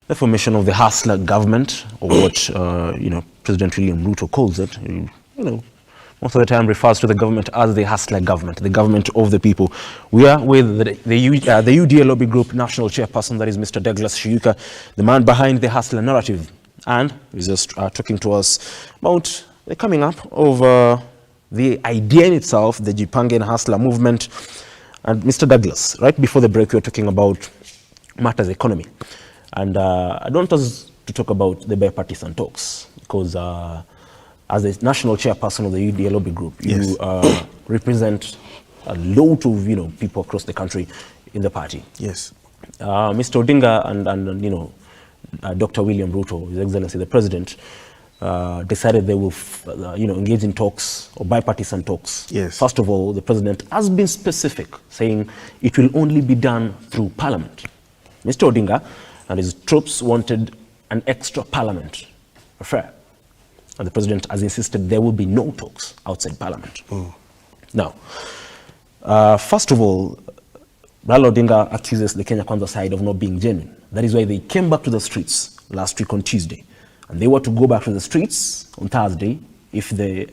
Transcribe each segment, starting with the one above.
the formation of the hustler government, or what President William Ruto calls it. Most of the time refers to the government as the hustler government, the government of the people. We are with the UDA lobby group national chairperson, that is Mr. Douglas Shiyuka, the man behind the hustler narrative, and he's just talking to us about the coming up of the idea in itself, the Jipange and hustler movement. And Mr. Douglas, right before the break, we were talking about matters economy. And I don't want us to talk about the bipartisan talks, because as the national chairperson of the UDA lobby group, you represent a lot of people across the country in the party. Yes. Mr. Odinga and Dr. William Ruto, His Excellency the President, decided they will engage in talks, or bipartisan talks. Yes. First of all, the President has been specific, saying it will only be done through Parliament. Mr. Odinga and his troops wanted an extra Parliament affair. And the President has insisted there will be no talks outside Parliament. Now, first of all, Raila Odinga accuses the Kenya Kwanza side of not being genuine. That is why they came back to the streets last week on Tuesday. And they were to go back to the streets on Thursday if the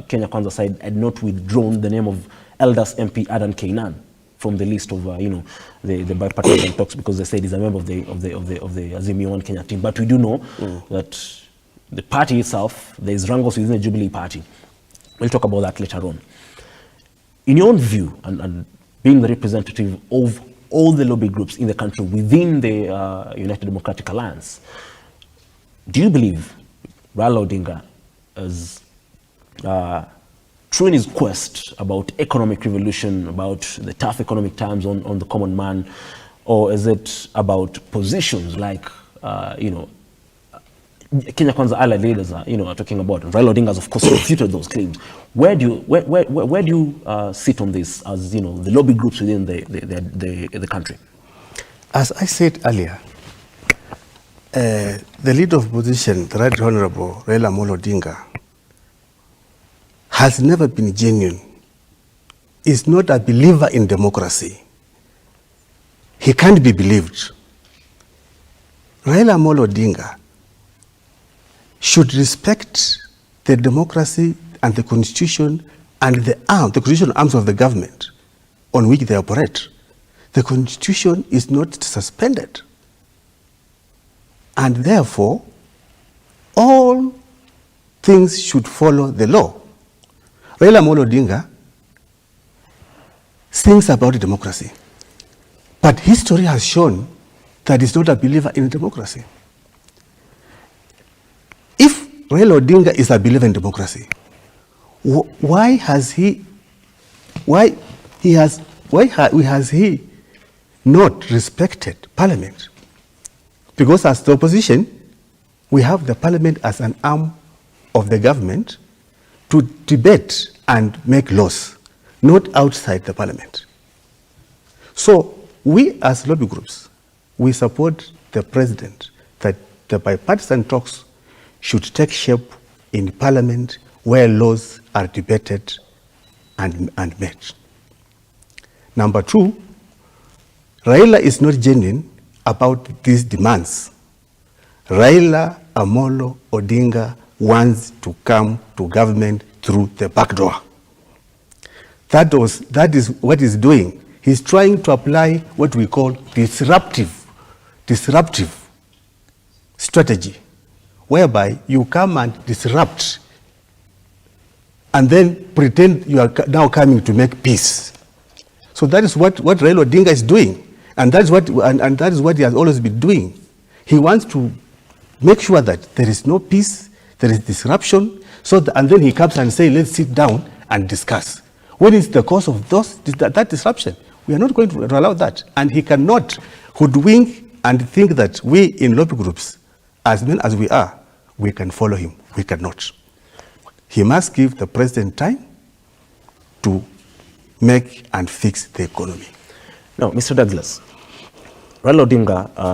Kenya Kwanza side had not withdrawn the name of Elders MP Adan Kainan from the list of the bipartisan talks, because they said he's a member of the Azimio One Kenya team. But we do know that the party itself, there is wrangles within the Jubilee Party. We'll talk about that later on. In your own view, and being the representative of all the lobby groups in the country within the United Democratic Alliance, do you believe Raila Odinga is true in his quest about economic revolution, about the tough economic times on the common man, or is it about positions like, Kenya Kwanza allied leaders are talking about? And Raila Odinga has, of course, refuted those claims. Where do you sit on this as the lobby groups within the country? As I said earlier, the leader of opposition, the Right Honorable Raila Amolo Odinga, has never been genuine. Is not a believer in democracy. He can't be believed. Raila Amolo Odinga should respect the democracy and the constitution and the constitutional arms of the government on which they operate. The constitution is not suspended. And therefore, all things should follow the law. Raila Amolo Odinga thinks about democracy, but history has shown that he's not a believer in democracy. If Raila Odinga is a believer in democracy, why has he not respected Parliament? Because as the opposition, we have the Parliament as an arm of the government to debate and make laws, not outside the Parliament. So we as lobby groups, we support the President that the bipartisan talks should take shape in Parliament where laws are debated and made. Number two, Raila is not genuine about these demands. Raila Amolo Odinga wants to come to government through the back door. That is what he's doing. He's trying to apply what we call disruptive strategy, whereby you come and disrupt and then pretend you are now coming to make peace. So that is what Raila Odinga is doing. And that is what he has always been doing. He wants to make sure that there is no peace, there is disruption, and then he comes and says, let's sit down and discuss. What is the cause of that disruption? We are not going to allow that. And he cannot hoodwink and think that we in lobby groups, as men as we are, we can follow him. We cannot. He must give the president time to make and fix the economy. Now, Mr. Douglas, Raila Odinga